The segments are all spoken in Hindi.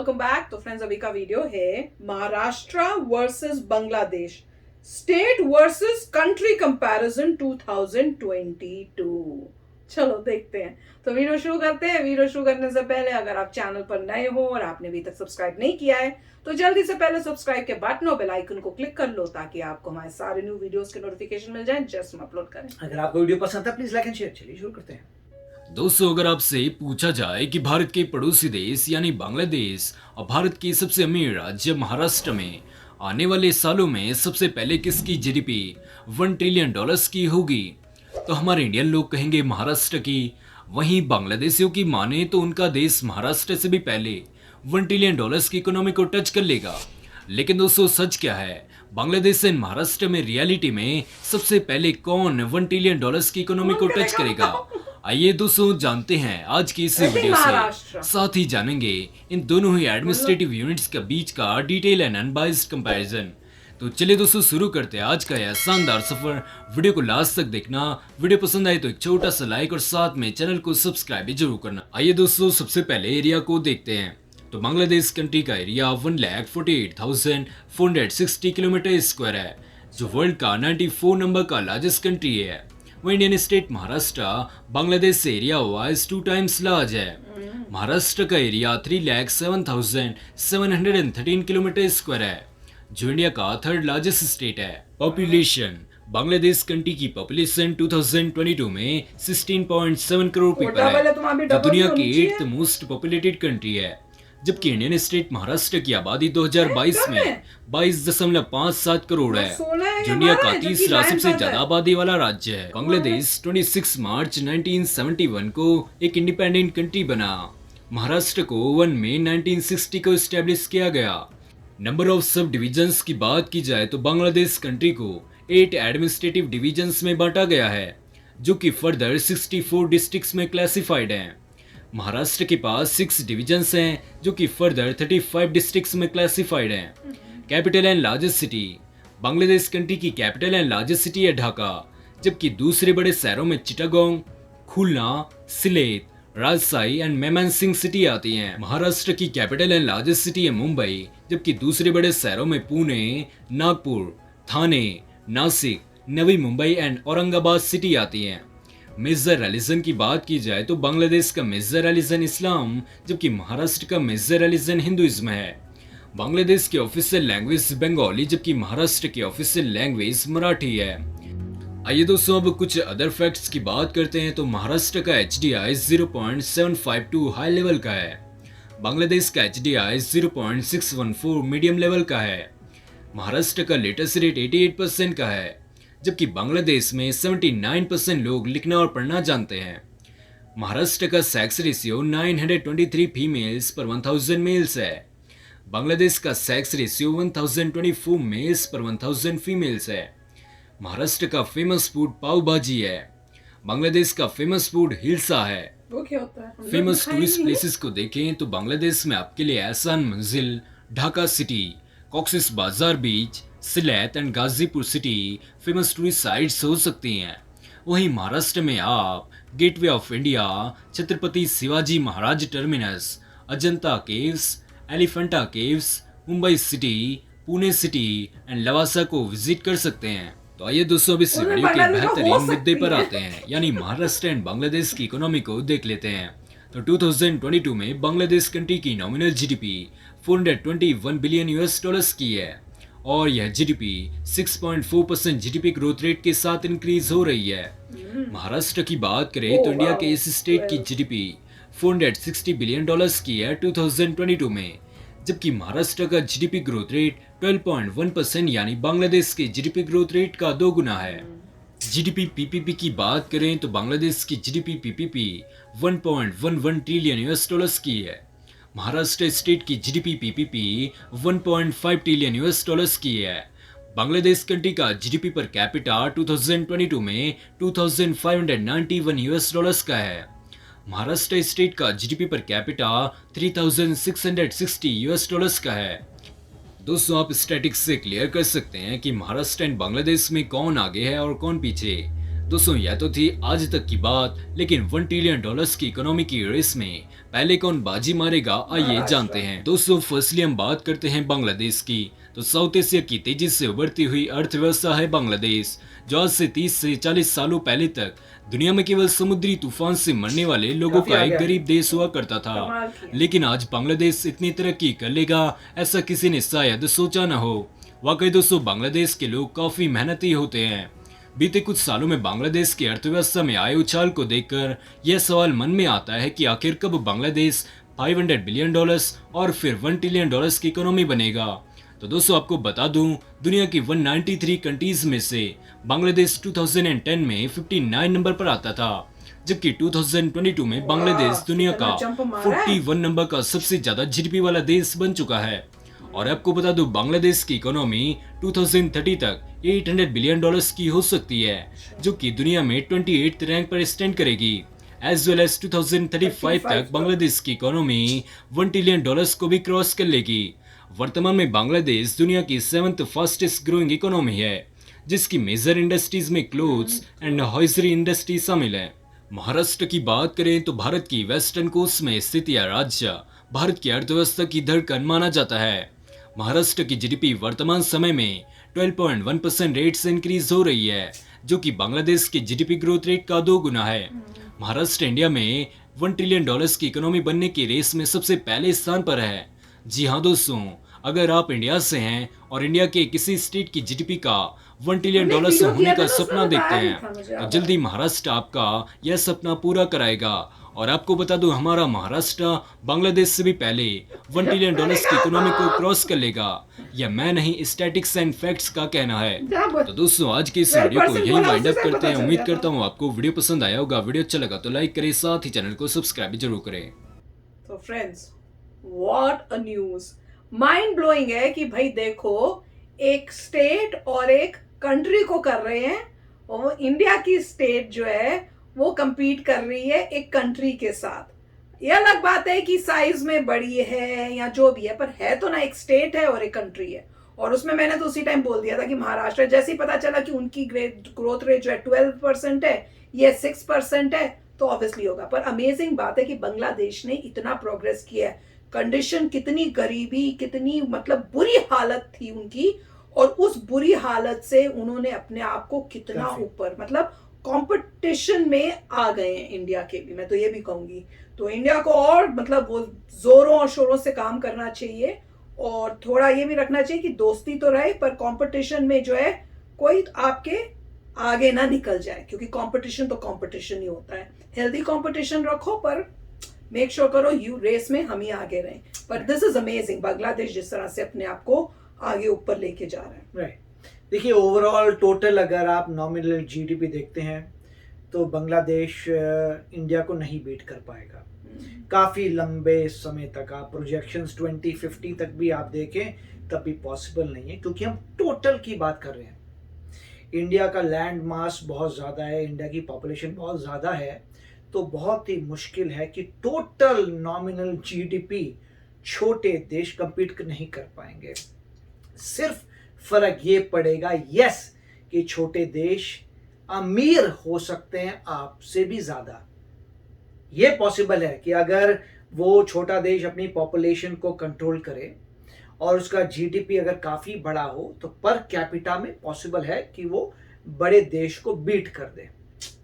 Welcome back. तो फ्रेंड्स, अभी का वीडियो है Maharashtra versus Bangladesh, state versus country comparison 2022। चलो देखते हैं। तो वीडियो शुरू करते हैं। वीडियो शुरू करने से पहले अगर आप चैनल पर नए हो और आपने अभी तक सब्सक्राइब नहीं किया है तो जल्दी से पहले सब्सक्राइब के बटन और बेल आइकन को क्लिक कर लो ताकि आपको हमारे सारे न्यू वीडियोस के नोटिफिकेशन मिल जाएं जैसे हम अपलोड करें। अगर आपको वीडियो पसंद है प्लीज लाइक एंड शेयर। चलिए शुरू करते हैं। दोस्तों, अगर आपसे पूछा जाए कि भारत के पड़ोसी देश यानी बांग्लादेश और भारत के सबसे अमीर राज्य महाराष्ट्र में आने वाले सालों में सबसे पहले किसकी जीडीपी $1 ट्रिलियन की होगी, तो हमारे इंडियन लोग कहेंगे महाराष्ट्र की। वहीं बांग्लादेशियों की माने तो उनका देश महाराष्ट्र से भी पहले $1 ट्रिलियन की इकोनॉमी को टच कर लेगा। लेकिन दोस्तों, सच क्या है? बांग्लादेश एंड महाराष्ट्र में रियलिटी में सबसे पहले कौन $1 ट्रिलियन की इकोनॉमी को टच करेगा? आइए दोस्तों जानते हैं आज की इस वीडियो से। साथ ही जानेंगे इन दोनों ही एडमिनिस्ट्रेटिव यूनिट्स के बीच का डिटेल एंड अनबाइस्ड कंपैरिजन। तो चलिए दोस्तों शुरू करते हैं आज का यह शानदार सफर। वीडियो को लास्ट तक देखना। वीडियो पसंद आए तो एक छोटा सा लाइक और साथ में चैनल को सब्सक्राइब भी जरूर करना। आइए दोस्तों सबसे पहले एरिया को देखते हैं। तो बांग्लादेश कंट्री का एरिया 1,48,460 किलोमीटर स्क्वायर है, जो वर्ल्ड का 94 नंबर का लार्जेस्ट कंट्री है। वो इंडियन स्टेट महाराष्ट्र बांग्लादेश से एरिया वाइज 2 टाइम्स लार्ज है। महाराष्ट्र का एरिया 3,07,713 किलोमीटर स्क्वायर है, जो इंडिया का थर्ड लार्जेस्ट स्टेट है। पॉपुलेशन, बांग्लादेश कंट्री की पॉपुलेशन 2022 में 16.7 करोड़ पीपल है, जो दुनिया की 8th मोस्ट पॉपुलेटेड कंट्री है। जबकि इंडियन स्टेट महाराष्ट्र की आबादी 2022 में 22.57 करोड़ है, जो इंडिया का तीसरा सबसे ज्यादा आबादी वाला राज्य है। बांग्लादेश 26 मार्च 1971 को एक इंडिपेंडेंट कंट्री बना। महाराष्ट्र को 1 मई 1960 को एस्टेब्लिश किया गया। नंबर ऑफ सब डिविजन्स की बात की जाए तो बांग्लादेश कंट्री को 8 एडमिनिस्ट्रेटिव डिविजन्स में बांटा गया है, जो कि फर्दर 64 डिस्ट्रिक्ट्स में क्लासिफाइड हैं। महाराष्ट्र के पास 6 डिविजन्स हैं, जो कि फर्दर 35 डिस्ट्रिक्ट्स में क्लासिफाइड हैं। Capital and largest city, Bangladesh country की कैपिटल एंड लार्जेस्ट सिटी है ढाका, जबकि दूसरे बड़े शहरों में चिटागोंग, खुलना, सिलेट, राजशाही एंड मेमनसिंह सिटी आती हैं। महाराष्ट्र की कैपिटल एंड लार्जेस्ट सिटी है मुंबई, जबकि दूसरे बड़े शहरों में पुणे, नागपुर, थाने, नासिक, नवी मुंबई एंड औरंगाबाद सिटी आती हैं। मेजर रिलीजन की बात की जाए तो बांग्लादेश का मेजर रिलीजन इस्लाम, जबकि महाराष्ट्र का मेजर रिलीजन हिंदुइज्म है। बांग्लादेश की ऑफिशियल लैंग्वेज बंगाली, जबकि महाराष्ट्र की ऑफिशियल लैंग्वेज मराठी है। आइए दोस्तों अब कुछ अदर फैक्ट्स की बात करते हैं। तो महाराष्ट्र का HDI 0.752 हाई लेवल का है। बांग्लादेश का HDI 0.614 मीडियम लेवल का है। महाराष्ट्र का लिटरेसी रेट 88% का है, जबकि बांग्लादेश में 79% लोग लिखना और पढ़ना जानते हैं। महाराष्ट्र का सेक्स रेशियो 923 फीमेल्स पर 1000 मेल्स है। बांग्लादेश का सेक्स रेशियो 1024 मेल्स पर 1000 फीमेल्स है। महाराष्ट्र का फेमस फूड पाव भाजी है। बांग्लादेश का फेमस फूड हिल्सा है। वो क्या होता है? फेमस टूरिस्ट प्लेसेस को देखें तो बांग्लादेश में आपके लिए एहसान मंजिल, Dhaka city, Cox's Bazar beach, Sylhet and Gazipur city famous tourist sites हो सकती हैं। वहीं महाराष्ट्र में आप gateway of India, Chhatrapati Shivaji Maharaj terminus, Ajanta caves, Elephanta caves, Mumbai city, Pune city and Lavasa को विजिट कर सकते हैं। तो आइए दोस्तों अब इस वीडियो के बेहतरीन मुद्दे पर आते हैं, यानी महाराष्ट्र एंड बांग्लादेश की इकोनॉमी को देख लेते हैं। तो 2022 में बांग्लादेश कंट्री की नॉमिनल जीडीपी $421 बिलियन की है, और यह जीडीपी 6.4% जीडीपी ग्रोथ रेट के साथ इंक्रीज हो रही है। महाराष्ट्र की बात करें तो इंडिया के इस स्टेट की जीडीपी $460 बिलियन की है 2022 में, जबकि महाराष्ट्र का जीडीपी ग्रोथ रेट 12.1% यानी बांग्लादेश के जीडीपी ग्रोथ रेट का 2 गुना है। जीडीपी पीपीपी की बात करें तो बांग्लादेश की जीडीपी पीपीपी $1.11 ट्रिलियन की है। महाराष्ट्र स्टेट की जीडीपी पीपीपी $1.5 ट्रिलियन की है। बांग्लादेश कंट्री का जीडीपी पर कैपिटा 2022 में $2,591 का है। महाराष्ट्र स्टेट का जीडीपी पर कैपिटा $3,660 का है। दोस्तों, आप स्टैटिक्स से क्लियर कर सकते हैं कि महाराष्ट्र एंड बांग्लादेश में कौन आगे है और कौन पीछे। दोस्तों यह तो थी आज तक की बात, लेकिन $1 ट्रिलियन की इकोनॉमी की रेस में पहले कौन बाजी मारेगा आइए जानते हैं। दोस्तों फर्स्टली हम बात करते हैं बांग्लादेश की। तो साउथ एशिया की तेजी से उभरती हुई अर्थव्यवस्था है बांग्लादेश, जो आज से 30 से 40 सालों पहले तक दुनिया में केवल समुद्री तूफान से मरने वाले लोगों का एक गरीब देश हुआ करता था। लेकिन आज बांग्लादेश इतनी तरक्की कर लेगा ऐसा किसी ने शायद सोचा न हो। वाकई दोस्तों बांग्लादेश के लोग काफी मेहनती होते हैं। बीते कुछ सालों में बांग्लादेश की अर्थव्यवस्था में आए उछाल को देखकर यह सवाल मन में आता है कि आखिर कब बांग्लादेश $500 बिलियन और फिर $1 ट्रिलियन की इकोनॉमी बनेगा। तो दोस्तों आपको बता दूं, दुनिया की 193 कंट्रीज में से बांग्लादेश 2010 में 59 नंबर पर आता था, जबकि 2022 में बांग्लादेश दुनिया का 41 नंबर का सबसे ज्यादा जीडीपी वाला देश बन चुका है। और आपको बता दूं बांग्लादेश की इकोनॉमी 2030 तक $800 बिलियन की हो सकती है, जो कि दुनिया में 28th रैंक पर स्टैंड करेगी। एज वेल एज 2035 तक बांग्लादेश की इकोनॉमी $1 ट्रिलियन को भी क्रॉस कर लेगी। वर्तमान में बांग्लादेश दुनिया की 7th फास्टेस्ट ग्रोइंग इकोनॉमी है, जिसकी मेजर इंडस्ट्रीज में क्लोथ्स एंड हॉइजरी इंडस्ट्री शामिल है। महाराष्ट्र की बात करें तो भारत की वेस्टर्न कोस्ट में स्थित यह राज्य भारत की अर्थव्यवस्था की धड़कन माना जाता है। महाराष्ट्र की जीडीपी वर्तमान समय में 12.1% रेट से इंक्रीज हो रही है, जो कि बांग्लादेश के जीडीपी ग्रोथ रेट का 2 गुना है। महाराष्ट्र इंडिया में $1 ट्रिलियन की इकोनॉमी बनने की रेस में सबसे पहले स्थान पर है। जी हाँ दोस्तों, अगर आप इंडिया से हैं और इंडिया के किसी स्टेट की जीडीपी का $1 ट्रिलियन होने का सपना देखते हैं, तो जल्दी महाराष्ट्र आपका यह सपना पूरा कराएगा। और आपको बता दूं हमारा महाराष्ट्र बांग्लादेश से भी पहले $1 ट्रिलियन की इकोनॉमी को क्रॉस कर लेगा। यह मैं नहीं, स्टैटिक्स एंड फैक्ट्स का कहना है। तो दोस्तों आज की इस वीडियो को यही वाइंड अप करते हैं। उम्मीद करता हूँ आपको वीडियो पसंद आया होगा। वीडियो अच्छा लगा तो लाइक करें, साथ ही चैनल को सब्सक्राइब भी जरूर करें। तो friends, what a news, mind blowing है कि भाई देखो एक स्टेट और एक कंट्री को कर रहे हैं, और इंडिया की स्टेट जो है वो compete कर रही है एक कंट्री के साथ। ये अलग बात है कि साइज में बड़ी है या जो भी है, पर है तो ना एक स्टेट है और एक कंट्री है। और उसमें मैंने तो उसी टाइम बोल दिया था कि महाराष्ट्र, जैसे ही पता चला कि उनकी ग्रोथ रेट जो है 12% है, ये 6% है, तो ऑब्वियसली होगा। पर अमेजिंग बात है कि बांग्लादेश ने इतना प्रोग्रेस किया है। कंडीशन कितनी गरीबी, कितनी मतलब बुरी हालत थी उनकी, और उस बुरी हालत से उन्होंने अपने आप को कितना ऊपर, मतलब कंपटीशन में आ गए हैं इंडिया के भी, मैं तो ये भी कहूंगी। तो इंडिया को और मतलब वो जोरों और शोरों से काम करना चाहिए, और थोड़ा ये भी रखना चाहिए कि दोस्ती तो रहे, पर कंपटीशन में जो है कोई आपके आगे ना निकल जाए, क्योंकि कंपटीशन तो कंपटीशन ही होता है। हेल्दी कंपटीशन रखो, पर मेक श्योर करो यू रेस में हम ही आगे रहें। पर दिस इज अमेजिंग, बांग्लादेश जिस तरह से अपने आप को आगे ऊपर लेके जा रहे हैं। राइट, देखिए ओवरऑल टोटल अगर आप नॉमिनल जीडीपी देखते हैं तो बांग्लादेश इंडिया को नहीं बीट कर पाएगा काफ़ी लंबे समय तक। आप प्रोजेक्शंस 2050 तक भी आप देखें तब भी पॉसिबल नहीं है, क्योंकि हम टोटल की बात कर रहे हैं। इंडिया का लैंड मास बहुत ज़्यादा है, इंडिया की पॉपुलेशन बहुत ज़्यादा है, तो बहुत ही मुश्किल है कि टोटल नॉमिनल जीडीपी छोटे देश कंपीट नहीं कर पाएंगे। सिर्फ फर्क ये पड़ेगा यस कि छोटे देश अमीर हो सकते हैं आपसे भी ज्यादा। ये पॉसिबल है कि अगर वो छोटा देश अपनी पॉपुलेशन को कंट्रोल करे और उसका जीडीपी अगर काफी बड़ा हो, तो पर कैपिटा में पॉसिबल है कि वो बड़े देश को बीट कर दे।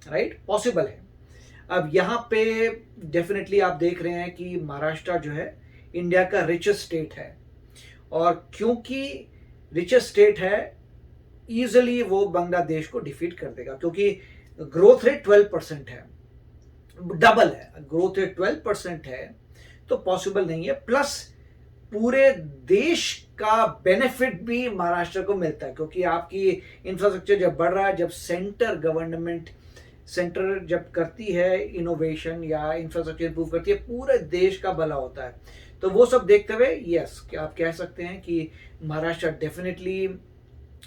राइट, पॉसिबल है। अब यहाँ पे डेफिनेटली आप देख रहे हैं कि महाराष्ट्र जो है इंडिया का रिचेस्ट स्टेट है, और क्योंकि रिचेस्ट स्टेट है इजीली वो बांग्लादेश को डिफीट कर देगा, क्योंकि ग्रोथ रेट 12% है, डबल है। ग्रोथ रेट 12% है तो पॉसिबल नहीं है। प्लस पूरे देश का बेनिफिट भी महाराष्ट्र को मिलता है, क्योंकि आपकी इंफ्रास्ट्रक्चर जब बढ़ रहा है, जब सेंटर गवर्नमेंट सेंटर जब करती है इनोवेशन या इंफ्रास्ट्रक्चर इंप्रूव करती है, पूरे देश का भला होता है। तो वो सब देखते हुए यस आप कह सकते हैं कि महाराष्ट्र डेफिनेटली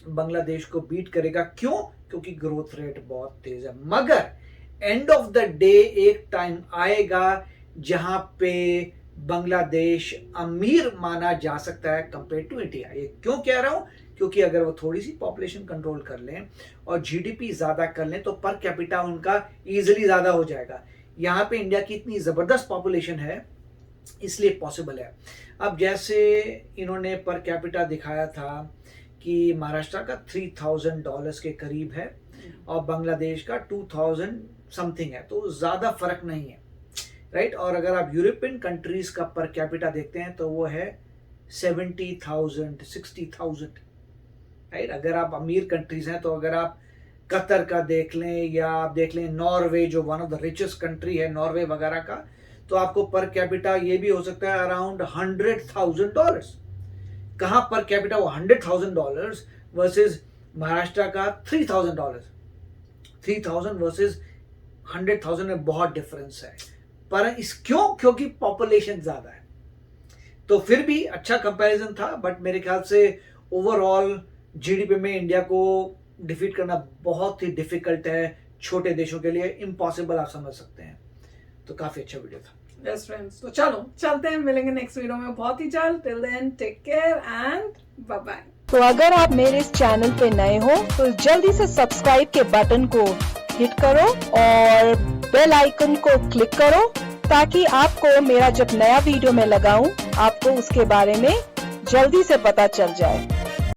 बांग्लादेश को बीट करेगा। क्यों? क्योंकि ग्रोथ रेट बहुत तेज है। मगर एंड ऑफ द डे एक टाइम आएगा जहां पे बांग्लादेश अमीर माना जा सकता है कंपेयर टू इंडिया। ये क्यों कह रहा हूं क्योंकि अगर वो थोड़ी सी पॉपुलेशन कंट्रोल कर लें और जीडीपी ज़्यादा कर लें तो पर कैपिटा उनका ईजिली ज़्यादा हो जाएगा। यहाँ पे इंडिया की इतनी ज़बरदस्त पॉपुलेशन है, इसलिए पॉसिबल है। अब जैसे इन्होंने पर कैपिटा दिखाया था कि महाराष्ट्र का $3000 के करीब है और बांग्लादेश का 2000 समथिंग है, तो ज़्यादा फर्क नहीं है, राइट। और अगर आप यूरोपियन कंट्रीज का पर कैपिटा देखते हैं तो वो है 70,000 60,000, राइट। अगर आप अमीर कंट्रीज हैं तो अगर आप कतर का देख लें या आप देख लें नॉर्वे, जो one of the richest country है नॉर्वे वगैरह का, तो आपको पर कैपिटा ये भी हो सकता है अराउंड $100,000। कहाँ पर कैपिटा वो $100,000 वर्सेस महाराष्ट्र का $3,000। 3,000 वर्सेस 100,000 में बहुत डिफरेंस है। पर क्योंकि पॉपुलेशन ज्यादा है, तो फिर भी अच्छा कंपैरिजन था। बट मेरे ख्याल से ओवरऑल जीडीपी में इंडिया को डिफीट करना बहुत ही डिफिकल्ट है, छोटे देशों के लिए इम्पॉसिबल आप समझ सकते हैं। तो काफी अच्छा वीडियो था। यस फ्रेंड्स, तो चलो चलते हैं, मिलेंगे नेक्स्ट वीडियो में बहुत ही जल्द। Till then take care and bye bye. तो अगर आप मेरे इस चैनल पे नए हो तो जल्दी से सब्सक्राइब के बटन को हिट करो और बेल आइकन को क्लिक करो ताकि आपको मेरा जब नया वीडियो मैं लगाऊं आपको उसके बारे में जल्दी से पता चल जाए।